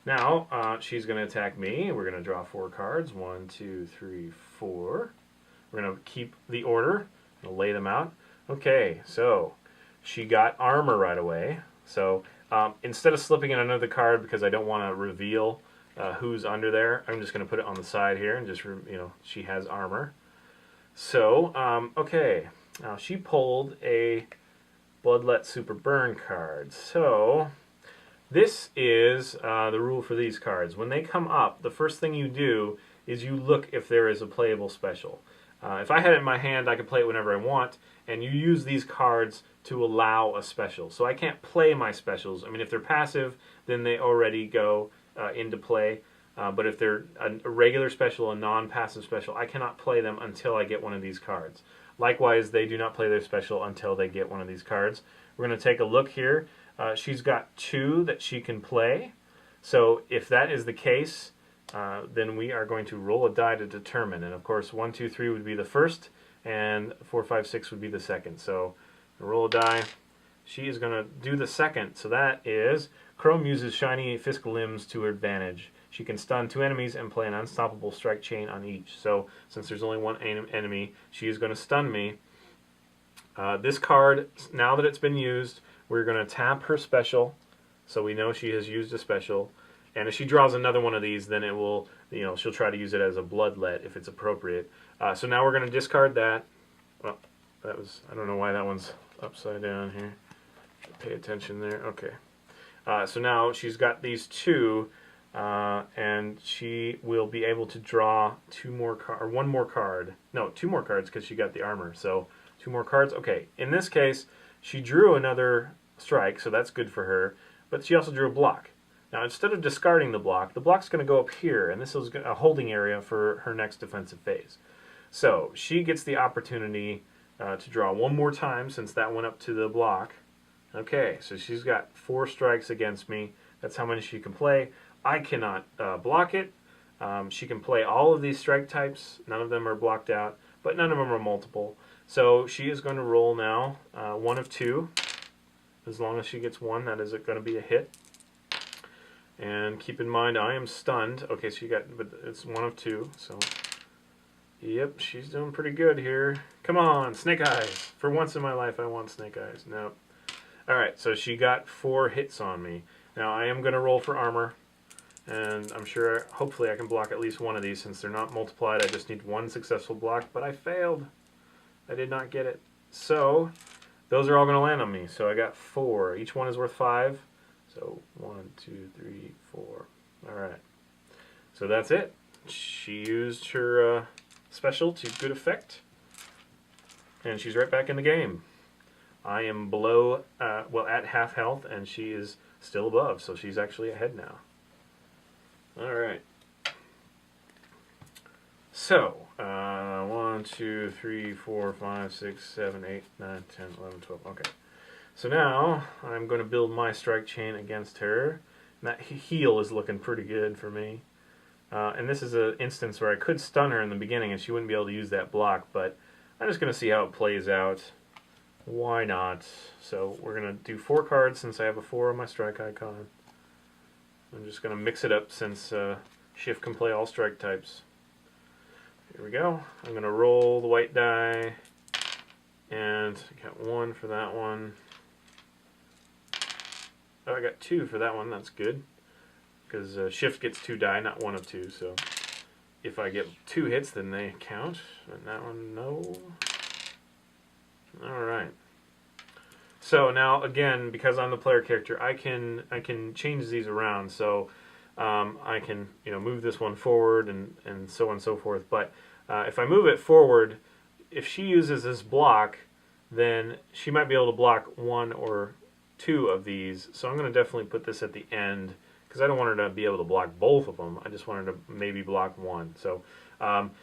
Now, she's going to attack me. We're going to draw 4 cards. 1, 2, 3, 4. We're going to keep the order. We'll lay them out. Okay, so she got armor right away. So instead of slipping in another card because I don't want to reveal who's under there, I'm just going to put it on the side here and just, she has armor. So, okay, now she pulled a Bloodlet Super Burn card. So this is the rule for these cards. When they come up, the first thing you do is you look if there is a playable special. If I had it in my hand, I could play it whenever I want, and you use these cards to allow a special. So I can't play my specials. I mean, if they're passive, then they already go into play. But if they're a regular special, a non-passive special, I cannot play them until I get one of these cards. Likewise, they do not play their special until they get one of these cards. We're going to take a look here. She's got 2 that she can play. So if that is the case, then we are going to roll a die to determine. And of course, 1, 2, 3 would be the first, and 4, 5, 6 would be the second. So roll a die. She is going to do the second. So that is Chrome uses shiny FISK limbs to her advantage. She can stun 2 enemies and play an unstoppable strike chain on each. So since there's only 1 enemy, she is going to stun me. This card, now that it's been used, we're going to tap her special, so we know she has used a special. And if she draws another one of these, then it will, she'll try to use it as a Bloodlet if it's appropriate. So now we're going to discard that. Well, I don't know why that one's upside down here. Pay attention there. Okay. So now she's got these 2. And she will be able to draw 2 more or 1 more card. No, 2 more cards because she got the armor. So 2 more cards. Okay, in this case, she drew another strike, so that's good for her. But she also drew a block. Now, instead of discarding the block's going to go up here, and this is a holding area for her next defensive phase. So she gets the opportunity to draw 1 more time since that went up to the block. Okay, so she's got 4 strikes against me. That's how many she can play. I cannot block it. She can play all of these strike types. None of them are blocked out, but none of them are multiple. So she is going to roll now 1 of 2. As long as she gets 1, that is going to be a hit. And keep in mind, I am stunned. Okay, so but it's 1 of 2. So, yep, she's doing pretty good here. Come on, Snake Eyes. For once in my life, I want Snake Eyes. Nope. All right, so she got 4 hits on me. Now I am going to roll for armor. And I'm sure, hopefully I can block at least one of these since they're not multiplied. I just need 1 successful block, but I failed. I did not get it. So, those are all going to land on me. So I got 4. Each one is worth 5. So, 1, 2, 3, 4. Alright. So that's it. She used her special to good effect. And she's right back in the game. I am below, at half health, and she is still above. So she's actually ahead now. Alright. So, 1, 2, 3, 4, 5, 6, 7, 8, 9, 10, 11, 12. Okay. So now, I'm going to build my strike chain against her. And that heal is looking pretty good for me. And this is an instance where I could stun her in the beginning and she wouldn't be able to use that block, but I'm just going to see how it plays out. Why not? So, we're going to do 4 cards since I have a 4 on my strike icon. I'm just going to mix it up since Shift can play all strike types. Here we go. I'm going to roll the white die, and I got 1 for that one. Oh, I got 2 for that one. That's good, because Shift gets 2 die, not 1 of 2. So if I get 2 hits, then they count. And that one, no. All right. So now, again, because I'm the player character, I can change these around. So I can move this one forward and so on and so forth. But if I move it forward, if she uses this block, then she might be able to block 1 or 2 of these. So I'm going to definitely put this at the end because I don't want her to be able to block both of them. I just want her to maybe block 1. So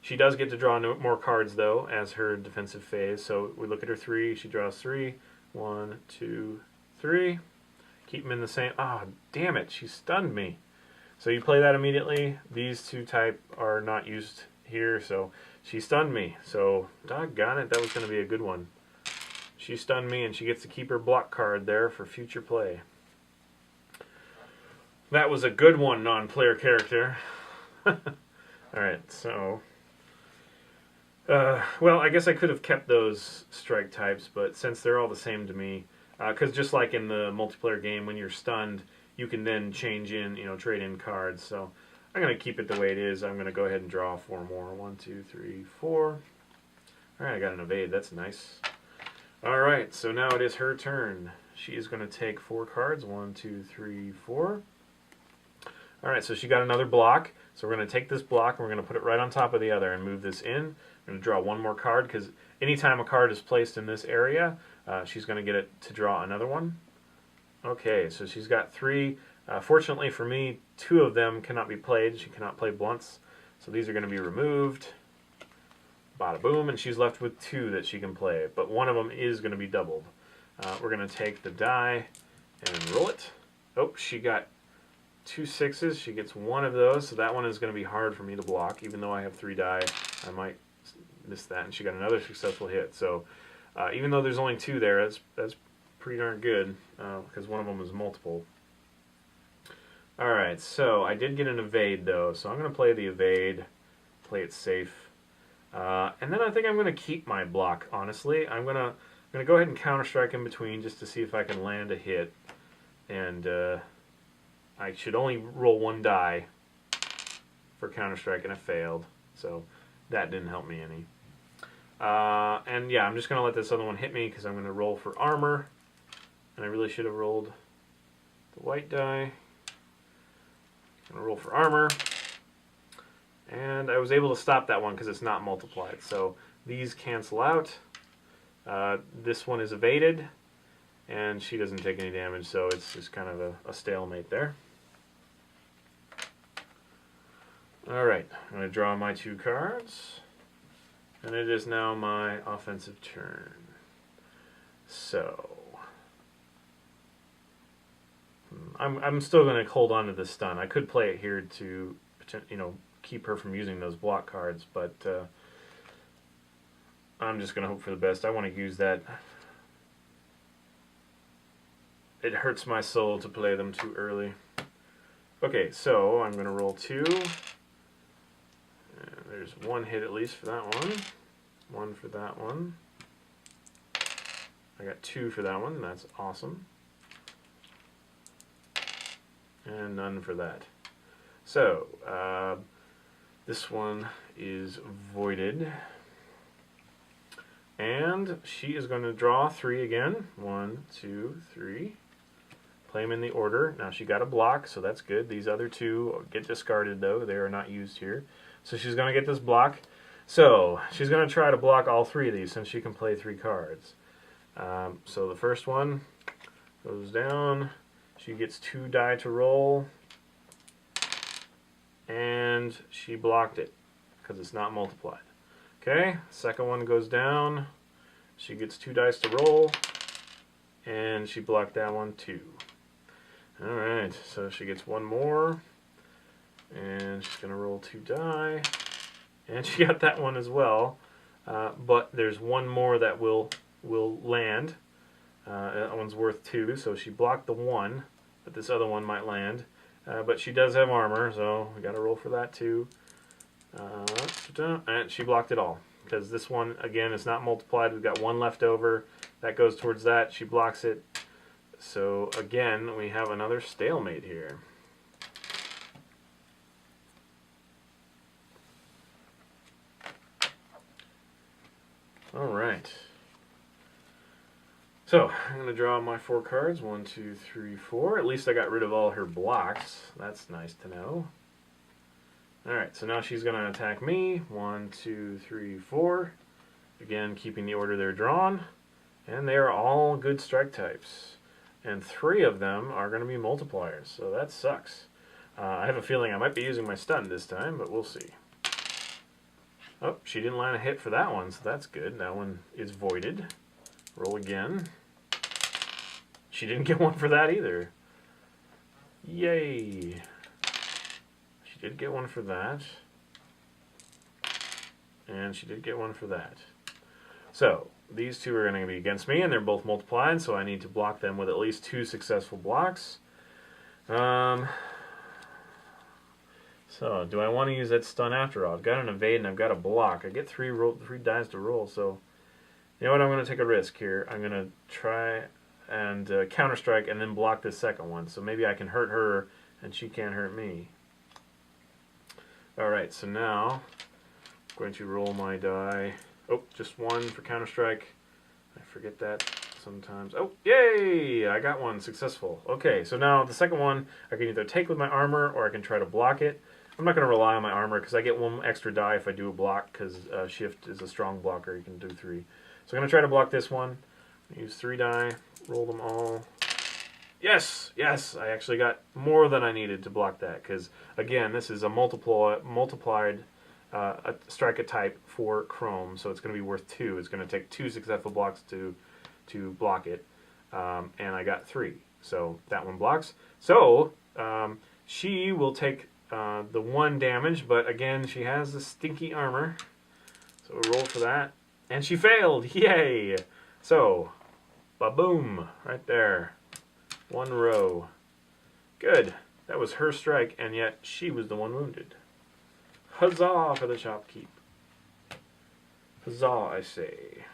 she does get to draw more cards, though, as her defensive phase. So we look at her 3. She draws 3. 1, 2, 3. Keep them in the same. Ah, oh, damn it! She stunned me. So you play that immediately. These 2 type are not used here, so she stunned me. So doggone it, that was going to be a good one. She stunned me, and she gets to keep her block card there for future play. That was a good one, non-player character. Alright, so... well, I guess I could have kept those strike types, but since they're all the same to me... Because just like in the multiplayer game, when you're stunned, you can then change in, trade in cards. So I'm going to keep it the way it is. I'm going to go ahead and draw 4 more. 1, 2, 3, 4. Alright, I got an evade. That's nice. Alright, so now it is her turn. She is going to take 4 cards. 1, 2, 3, 4. Alright, so she got another block. So we're going to take this block and we're going to put it right on top of the other and move this in. I'm going to draw 1 more card because anytime a card is placed in this area, she's going to get it to draw another one. Okay, so she's got 3. Fortunately for me, 2 of them cannot be played. She cannot play blunts. So these are going to be removed. Bada boom, and she's left with 2 that she can play, but one of them is going to be doubled. We're going to take the die and roll it. Oh, she got 2 6s. She gets 1 of those, so that one is going to be hard for me to block. Even though I have 3 die, I might miss that, and she got another successful hit. So even though there's only 2 there, that's pretty darn good, because one of them is multiple. Alright, so I did get an evade, though, so I'm going to play the evade, play it safe. And then I think I'm going to keep my block, honestly. I'm going to go ahead and counter-strike in between just to see if I can land a hit. And I should only roll 1 die for counter-strike, and I failed. So that didn't help me any. And yeah, I'm just going to let this other one hit me because I'm going to roll for armor. And I really should have rolled the white die. I'm going to roll for armor. And I was able to stop that one because it's not multiplied. So these cancel out. This one is evaded. And she doesn't take any damage, so it's just kind of a stalemate there. Alright, I'm going to draw my 2 cards. And it is now my offensive turn. So... I'm still going to hold on to this stun. I could play it here to, keep her from using those block cards, but I'm just going to hope for the best. I want to use that. It hurts my soul to play them too early. Okay, so I'm going to roll 2. And there's 1 hit at least for that one. 1 for that one. I got 2 for that one. That's awesome. And none for that. So, this one is voided. And she is going to draw 3 again. 1, 2, 3. Play them in the order. Now she got a block, so that's good. These other 2 get discarded, though. They are not used here. So she's going to get this block. So she's going to try to block all 3 of these since she can play 3 cards. So the first one goes down. She gets 2 die to roll. And she blocked it because it's not multiplied. Okay, second one goes down. She gets 2 dice to roll. And she blocked that one too. Alright, so she gets 1 more. And she's going to roll 2 die. And she got that one as well. But there's 1 more that will land. That one's worth 2, so she blocked the 1, but this other one might land. But she does have armor, so we got to roll for that too. And she blocked it all, because this one, again, is not multiplied. We've got 1 left over. That goes towards that. She blocks it. So, again, we have another stalemate here. Alright. So, I'm going to draw my 4 cards. 1, 2, 3, 4. At least I got rid of all her blocks. That's nice to know. Alright, so now she's going to attack me. 1, 2, 3, 4. Again, keeping the order they're drawn. And they are all good strike types. And 3 of them are going to be multipliers, so that sucks. I have a feeling I might be using my stun this time, but we'll see. Oh, she didn't land a hit for that one, so that's good. That one is voided. Roll again. She didn't get 1 for that either. Yay! She did get 1 for that. And she did get 1 for that. So, these 2 are going to be against me, and they're both multiplied, so I need to block them with at least 2 successful blocks. So, do I want to use that stun after all? I've got an evade and I've got a block. I get three dice to roll, so you know what? I'm going to take a risk here. I'm going to try and counter strike and then block this second one. So maybe I can hurt her and she can't hurt me. Alright, so now I'm going to roll my die. Oh, just one for counter strike. I forget that sometimes. Oh, yay! I got one successful. Okay, so now the second one I can either take with my armor or I can try to block it. I'm not going to rely on my armor because I get one extra die if I do a block because shift is a strong blocker. You can do 3. So I'm going to try to block this one. Use 3 die. Roll them all. Yes! Yes! I actually got more than I needed to block that because, again, this is a multiplied strike a type for Chrome, so it's going to be worth 2. It's going to take 2 successful blocks to block it, and I got 3. So that one blocks. So she will take the 1 damage, but again, she has the stinky armor. So we'll roll for that. And she failed! Yay! So, ba-boom! Right there. 1 row. Good. That was her strike, and yet she was the one wounded. Huzzah for the shopkeep. Huzzah, I say.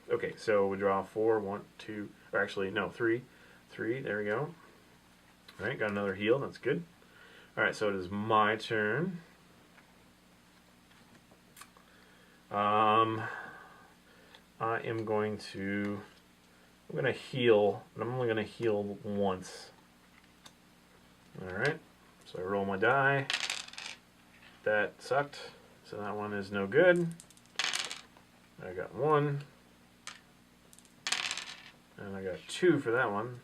Okay, so we draw 4, 1, 2, or actually, no, 3. 3, there we go. Alright, got another heal, that's good. Alright, so it is my turn. I am going to heal, but I'm only going to heal once. Alright, so I roll my die. That sucked, so that one is no good. I got 1. And I got 2 for that one.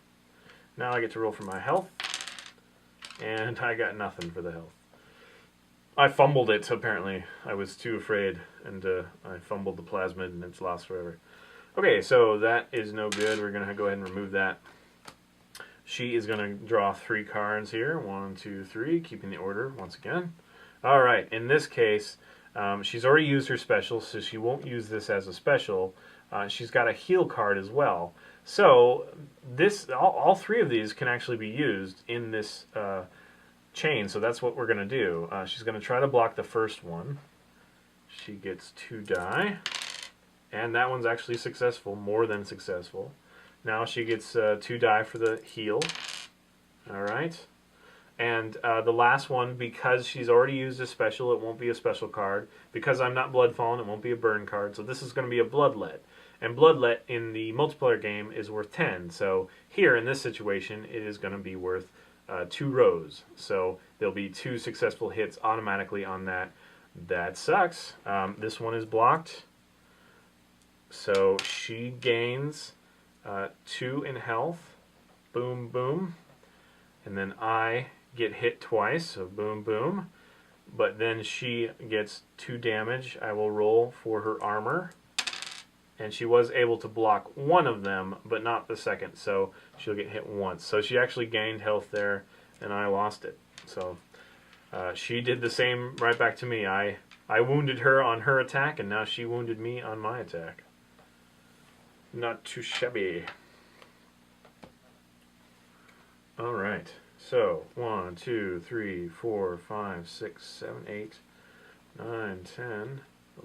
Now I get to roll for my health. And I got nothing for the health. I fumbled it, apparently. I was too afraid, and I fumbled the plasmid, and it's lost forever. Okay, so that is no good. We're going to go ahead and remove that. She is going to draw 3 cards here. 1, 2, 3, keeping the order once again. Alright, in this case, she's already used her special, so she won't use this as a special. She's got a heal card as well. So, all 3 of these can actually be used in this chain, so that's what we're going to do. She's going to try to block the first one. She gets 2 die, and that one's actually successful, more than successful. Now she gets 2 die for the heal. Alright. And the last one, because she's already used a special, it won't be a special card. Because I'm not Bloodfallen, it won't be a burn card. So this is going to be a Bloodlet. And Bloodlet in the multiplayer game is worth 10. So here, in this situation, it is going to be worth 2 rows. So there'll be 2 successful hits automatically on that. That sucks. This one is blocked. So she gains 2 in health. Boom, boom. And then I get hit twice, so boom, boom. But then she gets 2 damage. I will roll for her armor. And she was able to block 1 of them, but not the second, so she'll get hit once. So she actually gained health there, and I lost it. So she did the same right back to me. I wounded her on her attack, and now she wounded me on my attack. Not too shabby. Alright, so 1, 2, 3, 4, 5, 6, 7, 8, 9, 10,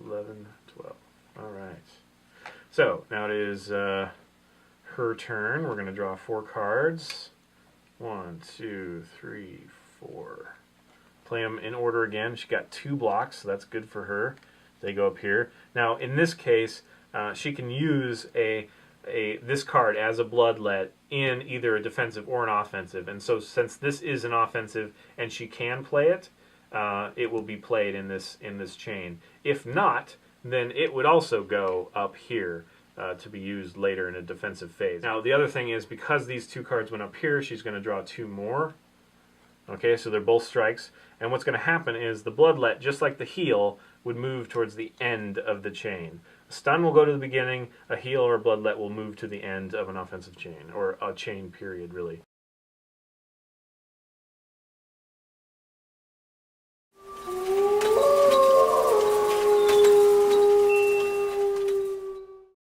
11, 12. Alright. So, now it is her turn. We're going to draw 4 cards. 1, 2, 3, 4. Play them in order again. She got 2 blocks, so that's good for her. They go up here. Now, in this case, she can use this card as a Bloodlet in either a defensive or an offensive. And so, since this is an offensive and she can play it, it will be played in this chain. If not, then it would also go up here to be used later in a defensive phase. Now, the other thing is, because these 2 cards went up here, she's going to draw 2 more. Okay, so they're both strikes. And what's going to happen is the Bloodlet, just like the heal, would move towards the end of the chain. A stun will go to the beginning, a heal or a Bloodlet will move to the end of an offensive chain, or a chain period, really.